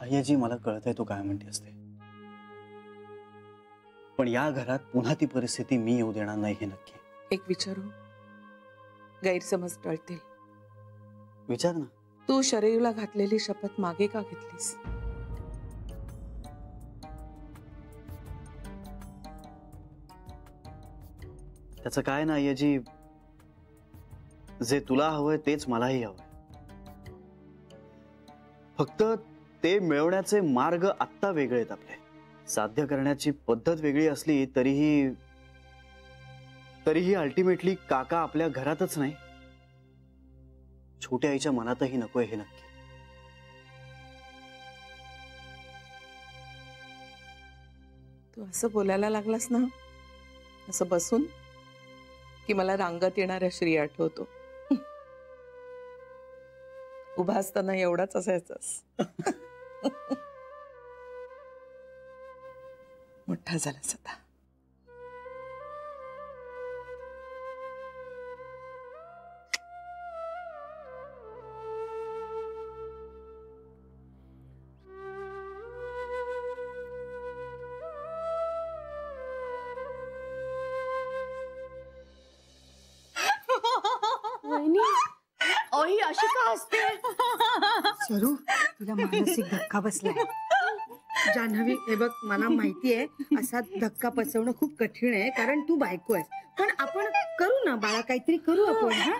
अय्याजी मला कळतंय तू काय म्हणते असते, पण या घरात पुन्हा ती परिस्थिती मी येऊ देणार नाही हे नक्की. एक विचारू, गैरसमज टळतील. विचार ना. तू शरयूला घातलेली शपथ मागे का घेतलीस? त्याचं काय ना अय्याजी, जे तुला हवंय तेच मलाही हवंय. फक्त ते मिळवण्याचे मार्ग आत्ता वेगळे आहेत आपले. साध्य करण्याची पद्धत वेगळी असली तरीही अल्टिमेटली काका आपल्या घरातच नाही, छोट्या आईच्या मनातही नकोय हे नक्की. तू असं बोलायला लागलास ना, असं बसून, की मला रांगत येणाऱ्या श्री आठवतो. उभा असताना एवढाच असायचंस. मोठा झालास आता. ही अशी का असते? सरू, तुला मानसिक धक्का बसलाय. जान्हवी, हे बघ, मला माहितीये असा धक्का पचवणं खूप कठीण आहे, कारण तू बायको आहेस. पण आपण करू ना बाळा, काहीतरी करू आपण. हा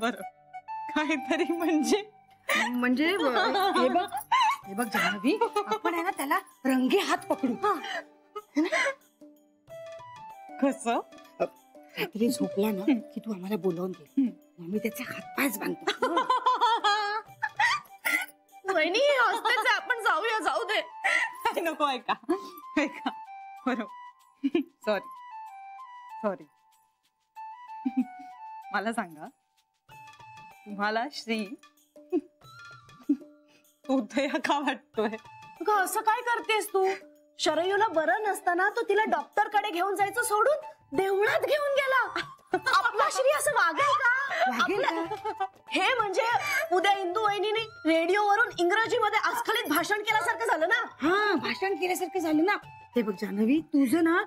बरं, काहीतरी म्हणजे हे बघ जान्हवी, आपण आहे ना त्याला रंगे हात पकडू. कसं? रात्री झोपला ना की तू आम्हाला बोलावून घे, मग मी त्याचा हातपायच बांधतो. वहिनी हसतेच आहे, आपण जाऊया. जाऊ दे. नको, ऐका बरोबर. सॉरी. मला सांगा, तुम्हाला श्री उदया का वाटतोय? असं काय करतेस तू? शरयूला बरं नसताना तो तिला डॉक्टर कडे घेऊन जायचं सोडून देवळात घेऊन गेला. आपला श्री असं वागेल का? हे म्हणजे उद्या इंदू वहिनीने रेडिओवरून इंग्रजीमध्ये अस्खलित भाषण केल्यासारखं झालं ना. हा, भाषण केल्यासारखं झालं ना. हे बघ जान्हवी, तुझं ना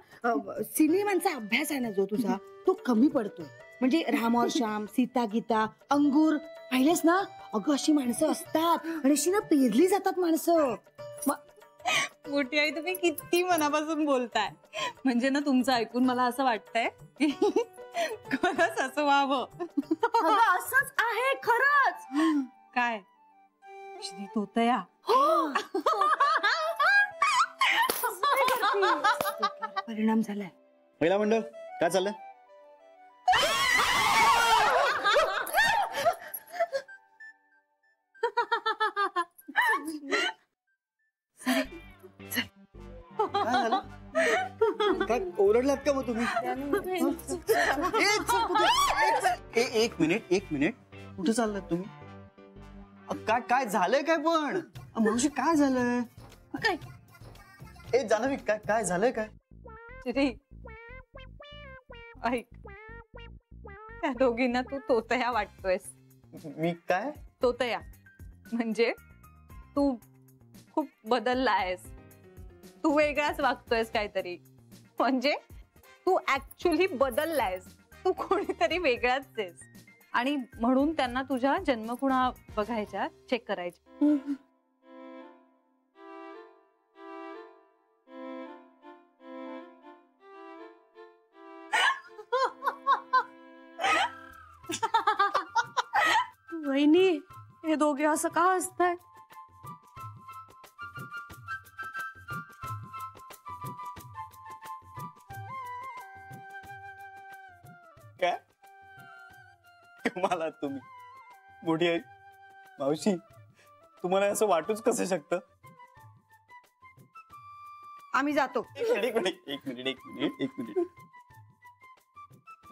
सिनेमांचा अभ्यास आहे ना जो तुझा, तो कमी पडतोय. म्हणजे राम और श्याम, सीता गीता, अंगूर पाहिलेस ना? अगं अशी माणसं असतात आणि अशी ना पेरली जातात माणसं. मोठी आई, तुम्ही किती मनापासून बोलताय. म्हणजे ना, तुमचं ऐकून मला असं वाटतंय की खरंच असं व्हावं. असंच आहे खरंच. काय श्री तोतया? परिणाम झालाय. महिला मंडळ काय चाललंय? काय झालं? काय ओरडलात का मग तुम्ही? एक मिनिट कुठे चाललात तुम्ही? काय झालंय? काय पण मावशी काय झालंय? काय जान्हवी, काय झालंय? काय श्री ऐक, त्या दोघींना तू तोतया वाटतोयस. मी काय? तोतया म्हणजे तू खूप बदलला आहेस, तू वेगळाच वागतोयस काहीतरी. म्हणजे तू ऍक्च्युअली बदललायस, तू कोणीतरी वेगळाच आहेस. आणि म्हणून त्यांना तुझ्या जन्मकुणा बघायच्या, चेक करायच्या. वहिनी, हे दोघे असं का हसताय? काय कमाल तुम्ही. मोठी आई, मावशी, तुम्हाला असं वाटूच कसं शकतं? आम्ही जातो. एक मिनिट.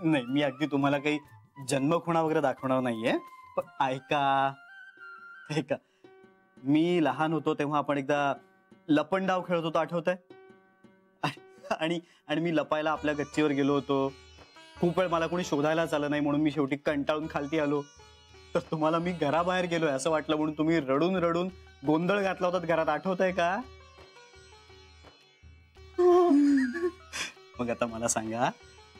नाही, मी अगदी तुम्हाला काही जन्मखुणा वगैरे दाखवणार नाहीये. पण ऐका, मी लहान होतो तेव्हा आपण एकदा लपंडाव खेळत होतो, आठवतंय? आणि मी लपायला आपल्या गच्चीवर गेलो होतो. खूप वेळ मला कोणी शोधायलाच आलं नाही, म्हणून मी शेवटी कंटाळून खालती आलो. तर तुम्हाला मी घराबाहेर गेलोय असं वाटलं, म्हणून तुम्ही रडून गोंधळ घातला होता घरात, आठवत आहे का? मग आता मला सांगा,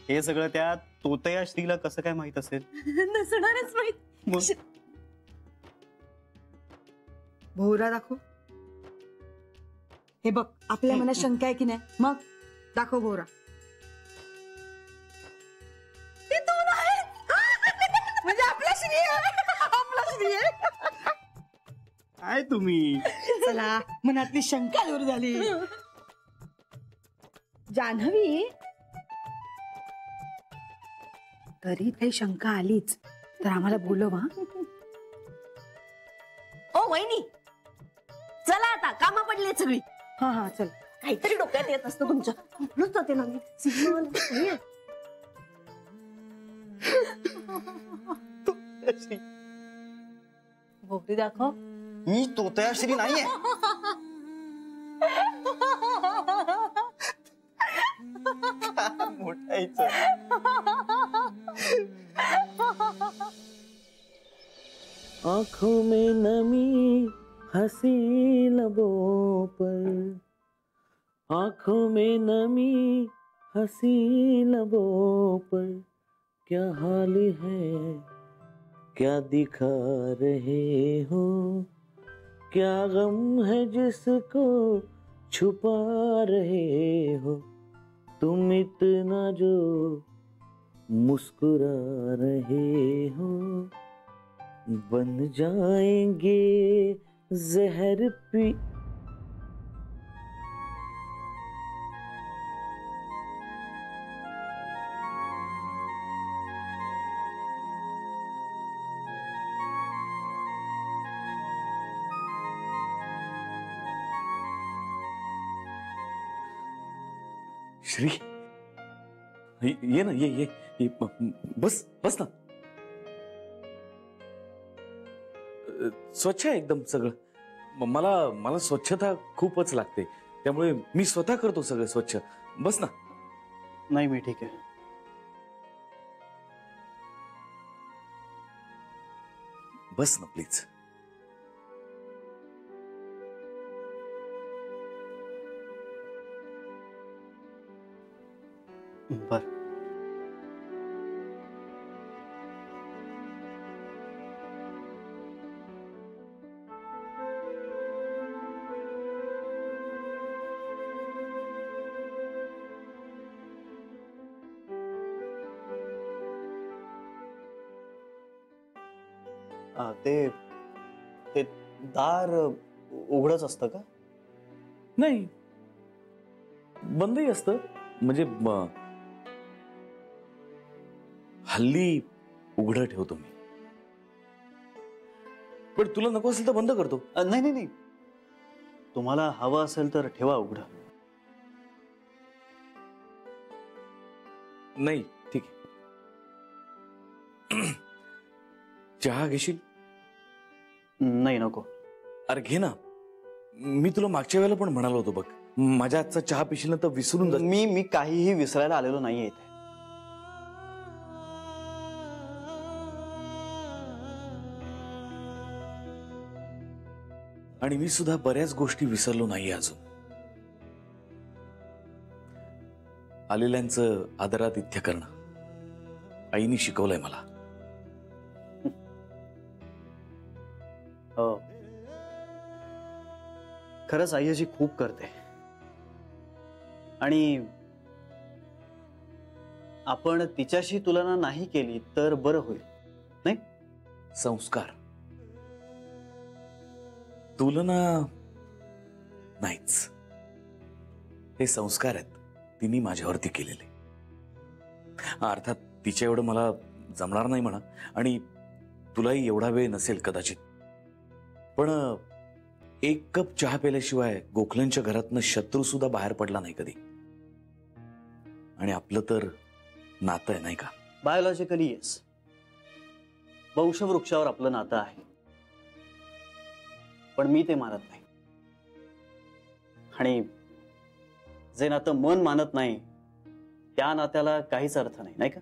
हे सगळं त्या तोतया श्रीला कसं काय माहित असेल? नसणारच माहित. मग भोवरा दाखव. हे बघ, आपल्या मनात शंका आहे की नाही, मग दाखव भोवरा. म्हणजे आपला श्री आहे, आपला श्री आहे. काय तुम्ही? चला, मनातली शंका दूर झाली. जान्हवी, तरी काही शंका आलीच तर आम्हाला बोलव हा. ओ वहिनी, चला आता, कामा पडली सगळी. हा हा, चल. काहीतरी डोक्यात येत असतं तुमच्या. म्हणूनच जाते ना मी. सिनेमाला. श्री, भोवरी दाखव. मी तोतया श्री नाहीये. मोठायचं. आंखों में नमी, हंसी लबों पर, आंखों में नमी, हंसी लबों पर, क्या हाल है, क्या दिखा रहे हो, क्या गम है जिसको छुपा रहे हो, तुम इतना जो मुस्कुरा रहे हो, बन जाएंगे जहर पी. श्री, ये ना, ये बस बस ना. स्वच्छ आहे एकदम सगळं. मला स्वच्छता खूपच लागते, त्यामुळे मी स्वतः करतो सगळं स्वच्छ. बस ना. नाही, मी ठीक आहे. बस ना प्लीज. बर. ते दार उघडच असतं का? नाही, बंदही असतं. म्हणजे हल्ली उघडं ठेवतो मी, पण तुला नको असेल तर बंद करतो. नाही नाही नाही, तुम्हाला हवं असेल तर ठेवा उघडं. नाही, ठीक आहे. चहा घेशील? नाही, नको. अरे घे ना. मी तुला मागच्या वेळेला पण म्हणालो होतो बघ, माझ्या हातचा चहा पिशील ना तर विसरून जा. मी काहीही विसरायला आलेलो नाहीये इथे. आणि मी सुद्धा बऱ्याच गोष्टी विसरलो नाहीये अजून. आलेल्यांचं आदरातिथ्य करणं आईने शिकवलंय मला. हो, खरंच आई अशी खूप करते. आणि आपण तिच्याशी तुलना नाही केली तर बरं होईल, नाही? संस्कार, तुलना नाहीच. हे संस्कार आहेत तिने माझ्यावरती केलेले. अर्थात तिच्या एवढं मला जमणार नाही म्हणा, आणि तुलाही एवढा वेळ नसेल कदाचित. पण एक कप चहा प्यायल्याशिवाय गोखलेंच्या घरातनं शत्रू सुद्धा बाहेर पडला नाही कधी. आणि आपलं तर नातं आहे, नाही का? बायोलॉजिकली येस, वंशवृक्षावर आपलं नातं आहे. पण मी ते मानत नाही. आणि जे नातं मन मानत नाही त्या नात्याला काहीच अर्थ नाही, नाही का?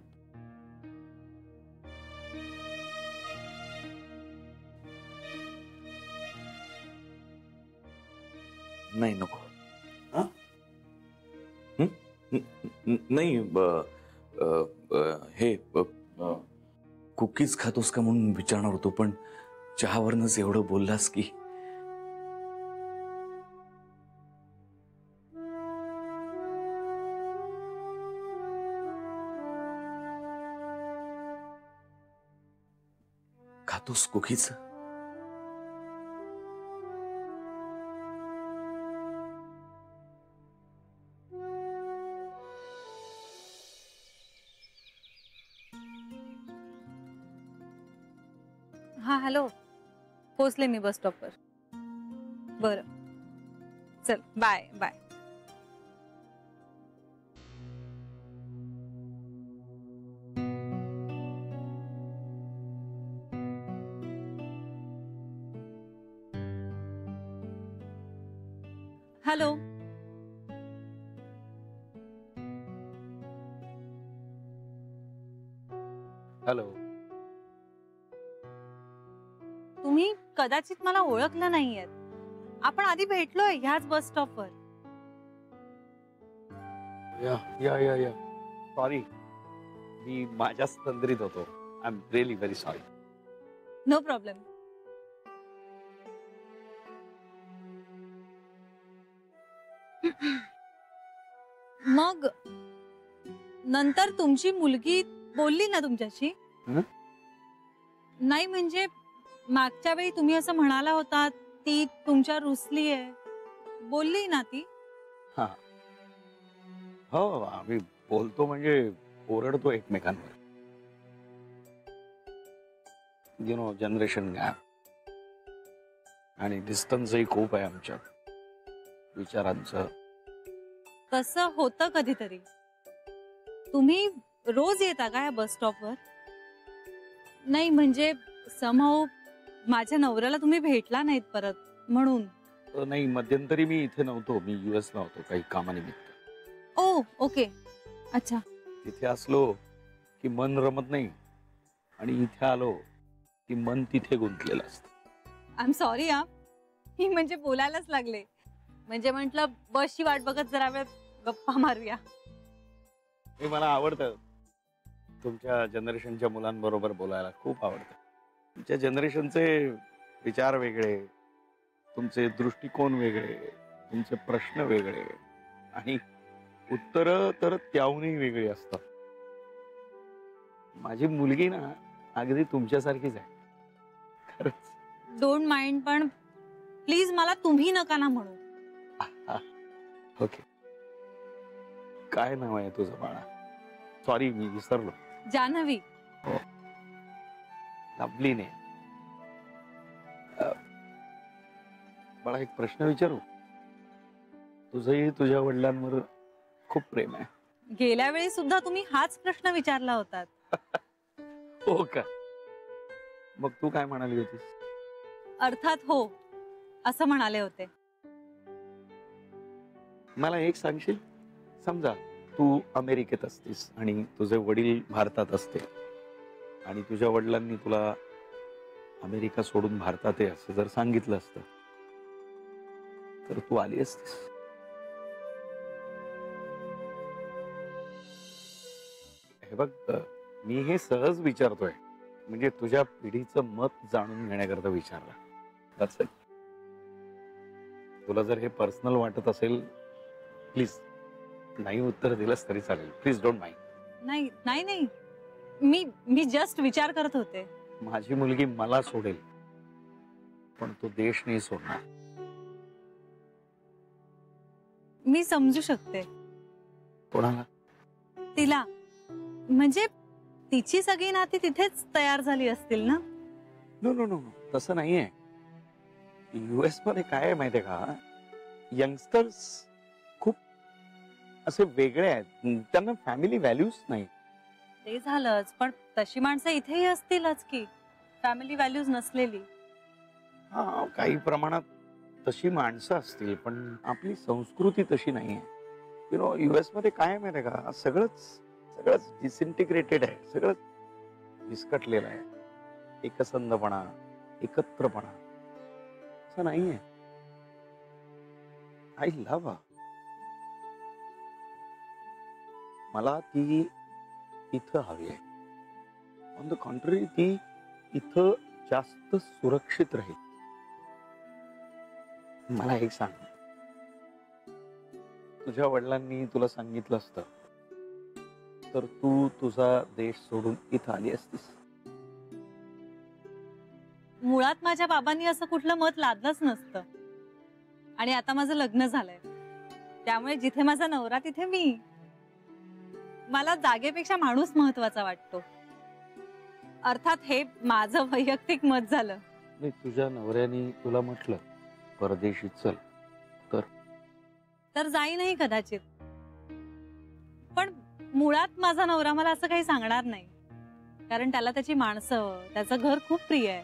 नाही नको. हा? नाही हे कुकीज खातोस का म्हणून विचारणार होतो, पण चहावरनच एवढं बोललास की. खातोस कुकीज? हा हॅलो, पोचले मी बस स्टॉपवर. बरं चल, बाय बाय. हॅलो. हॅलो. तुम्ही कदाचित मला ओळखलं नाहीयेत. आपण आधी भेटलोय ह्याच बस स्टॉपवर. या या या या सॉरी, मी माझ्याच तंद्रीत होतो. I am really very sorry. No problem. मग नंतर तुमची मुलगी बोलली ना तुमच्याशी? हं? नाही म्हणजे मागच्या वेळी तुम्ही असं म्हणाला होता ती तुमच्या रुसली आहे, बोलली ना ती? हा हो, आम्ही बोलतो म्हणजे ओरडतो एकमेकांवर. यु नो, जनरेशन गॅप आणि डिस्टन्सही खूप आहे आमच्यात विचारांचं. तसं होतं कधीतरी. तुम्ही रोज येता का या बस स्टॉपवर? नाही म्हणजे समहाऊ माझ्या नवऱ्याला तुम्ही भेटला नाहीत परत म्हणून. नाही, मध्यंतरी मी इथे नव्हतो. मी US ला होतो काही कामानिमित्त. ओ ओके, अच्छा. तिथे असलो की मन रमत नाही आणि इथे आलो की मन तिथे गुंतलेलं असतं. आय एम सॉरी हा, मी म्हणजे बोलायलाच लागले. म्हणजे म्हंटल बसची वाट बघत जरा वेळ गप्पा मारूया. हे मला आवडतं. तुमच्या जनरेशनच्या मुलांबरोबर बोलायला खूप आवडतं. तुमच्या जनरेशनचे विचार वेगळे, तुमचे दृष्टिकोन वेगळे, तुमचे प्रश्न वेगळे आणि उत्तरं तर त्याहूनही वेगळी असतात. माझी मुलगी ना अगदी तुमच्यासारखीच आहे खरंच. डोंट माइंड, पण प्लीज मला तुम्ही नका ना म्हणू. ओके. काय नाव आहे तुझं बाळा? सॉरी, मी विसरलो. जान्हवी. हो, लवली ने. बाळा, एक प्रश्न विचारू? तुझंही तुझ्या वडिलांवर खूप प्रेम आहे. गेल्या वेळी सुद्धा तुम्ही हाच प्रश्न विचारला होतात. हो का? मग तू काय म्हणाली होतीस? अर्थात हो असं म्हणाले होते. मला एक सांगशील? समजा तू अमेरिकेत असतीस आणि तुझे वडील भारतात असते आणि तुझ्या वडिलांनी तुला अमेरिका सोडून भारतात आहे असं जर सांगितलं असतं तर तू आली असतीस? हे बघ, मी हे सहज विचारतोय, म्हणजे तुझ्या पिढीचं मत जाणून घेण्याकरता विचारलं. That's it. तुला जर हे पर्सनल वाटत असेल, प्लीज नाही उत्तर दिलंस तरी चालेल. Please don't mind. नाही नाही नाही, मी जस्ट विचार करत होते. माझी मुलगी मला सोडेल पण तो देश नाही सोडणार. मी समजू शकते कोणाला? तिला. म्हणजे तिची सगळी नाती तिथेच तयार झाली असतील ना? नो नो नो, तसं नाहीये. US मध्ये काय आहे माहितीये का, यंगस्टर्स खूप असे वेगळे आहेत. त्यांना फॅमिली व्हॅल्यूज नाही. ते झालंच, पण तशी माणसं इथेही असतीलच की फॅमिली व्हॅल्यूज नसलेली. हा, काही प्रमाणात तशी माणसं असतील, पण आपली संस्कृती तशी नाहीये. यु नो, US मध्ये काय आहे माहितीये का, सगळंच डिसइंटिग्रेटेड आहे. सगळं विस्कटलेलं आहे. एकसंधपणा, एकत्रपणा असं नाहीये. I love her. मला ती इथं हवी आहे. ऑन द कॉन्ट्ररी ती इथं जास्त सुरक्षित राहील. मला एक सांग, तुझ्या वडिलांनी तुला सांगितलं असतं तर तू तुझा देश सोडून इथं आली असतीस? मुळात माझ्या बाबांनी असं कुठलं मत लादलंच नसतं. आणि आता माझं लग्न झालंय, त्यामुळे जिथे माझा नवरा तिथे मी. मला जागेपेक्षा माणूस महत्वाचा वाटतो. अर्थात हे माझं वैयक्तिक मत झालं. नाही, तुझ्या नवऱ्याने तुला म्हटलं परदेशी चल तर जाईनही कदाचित. पण मुळात माझा नवरा मला असं काही सांगणार नाही, कारण त्याला त्याची माणसं, त्याचं घर खूप प्रिय आहे.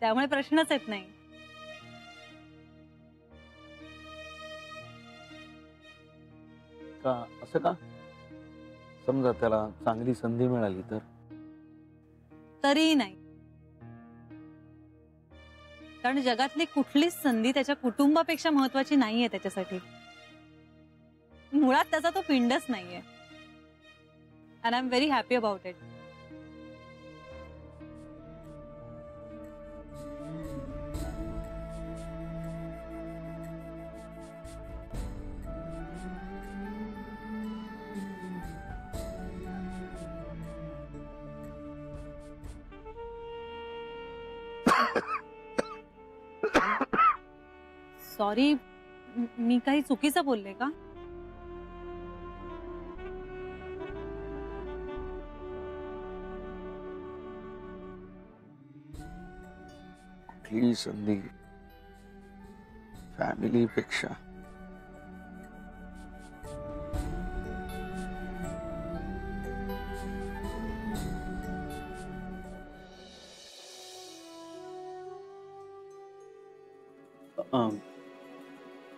त्यामुळे प्रश्नच येत नाही. का? असं का? समजा त्याला चांगली संधी मिळाली तर? तरीही नाही, कारण जगातली कुठलीच संधी त्याच्या कुटुंबापेक्षा महत्वाची नाहीये त्याच्यासाठी. मुळात त्याचा तो पिंडच नाहीये. And I am very happy about it. Sorry, मी काही चुकीचं बोलले का? कुठली संधी फॅमिलीपेक्षा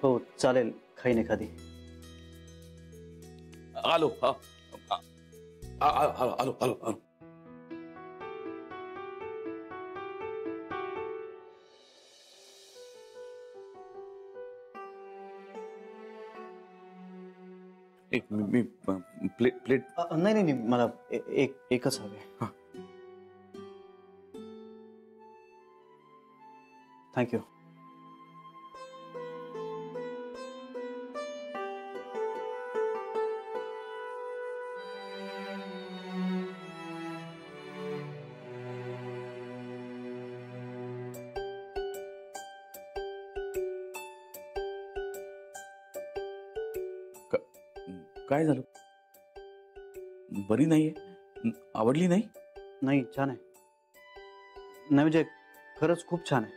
हो चालेल, खाईन एखादी. आलो आलो आलो आलो. एक मी प्लेट प्लेट. नाही नाही नाही, मला एकच हवे. थँक्यू. काय झालं? बरी नाहीये? आवडली नाही? नाही, छान आहे. नाही म्हणजे खरंच खूप छान आहे.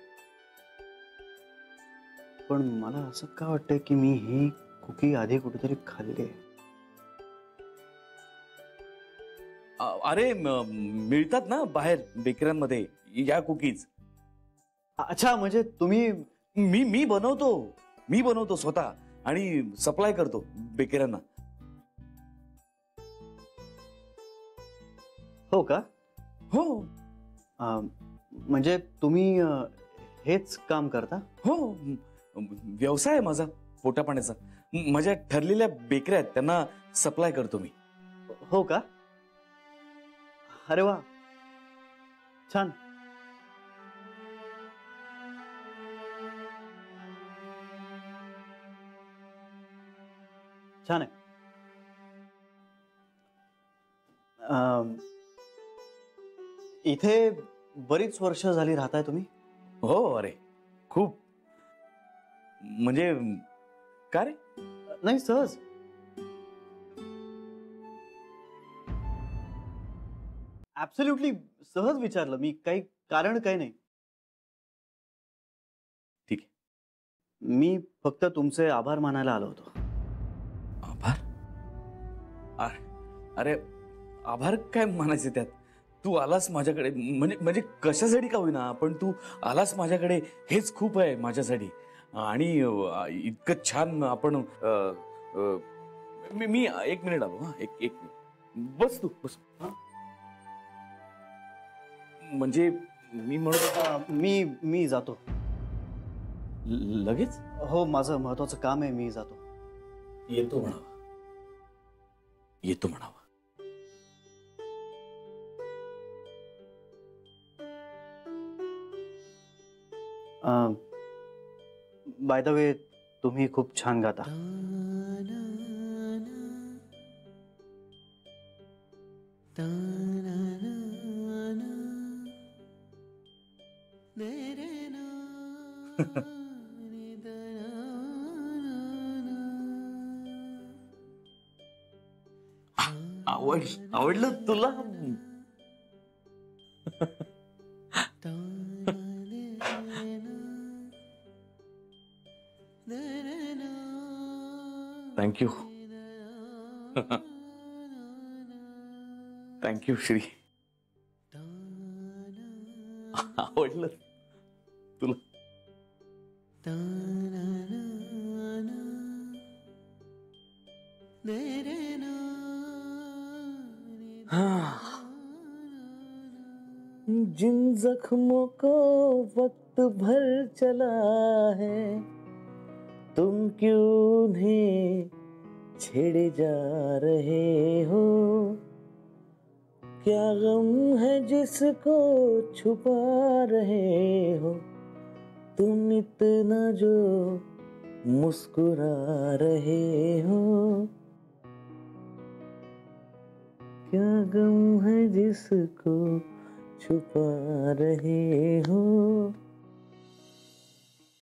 पण मला असं का वाटतंय की मी ही कुकी आधी कुठेतरी खाल्ली आहे. अरे मिळतात ना बाहेर बेकऱ्यांमध्ये या कुकीज. अच्छा, म्हणजे तुम्ही. मी बनवतो स्वतः आणि सप्लाय करतो बेकऱ्यांना. हो का? हो. म्हणजे तुम्ही हेच काम करता? हो, व्यवसाय आहे माझा पोटापाण्याचा. माझ्या ठरलेल्या बेकऱ्या आहेत, त्यांना सप्लाय करतो मी. हो का? अरे वा, छान. छान आहे. इथे बरीच वर्ष झाली राहताय तुम्ही? हो. अरे खूप. म्हणजे का रे? नाही, सहज. ऍब्सोल्युटली सहज विचारलं मी, काही कारण काही नाही. ठीक आहे. मी फक्त तुमचे आभार मानायला आलो होतो. आभार? अरे आभार काय मानायचे त्यात? तू आलास माझ्याकडे, म्हणजे कशासाठी का होईना, पण तू आलास माझ्याकडे हेच खूप आहे माझ्यासाठी. आणि इतकं छान आपण मी 1 मिनिट आलो. हा, एक मिनिट. बस तू बस. म्हणजे मी म्हणत होतो, मी जातो. लगेच हो, माझं महत्वाचं काम आहे, मी जातो. येतो म्हणावा. येतो म्हणावा. बाय द वे, तुम्ही खूप छान गाता. आवडलं तुला? थँक्यू. थँक्यू श्री. आवडलं तुला? जिन जख्मों को वक्त भर चला है, तुम क्यों उन्हें छेड़े जा रहे हो? क्या गम है जिसको छुपा रहे हो? तुम इतना जो मुस्कुरा रहे हो? क्या गम है जिसको छुपा रहे हो?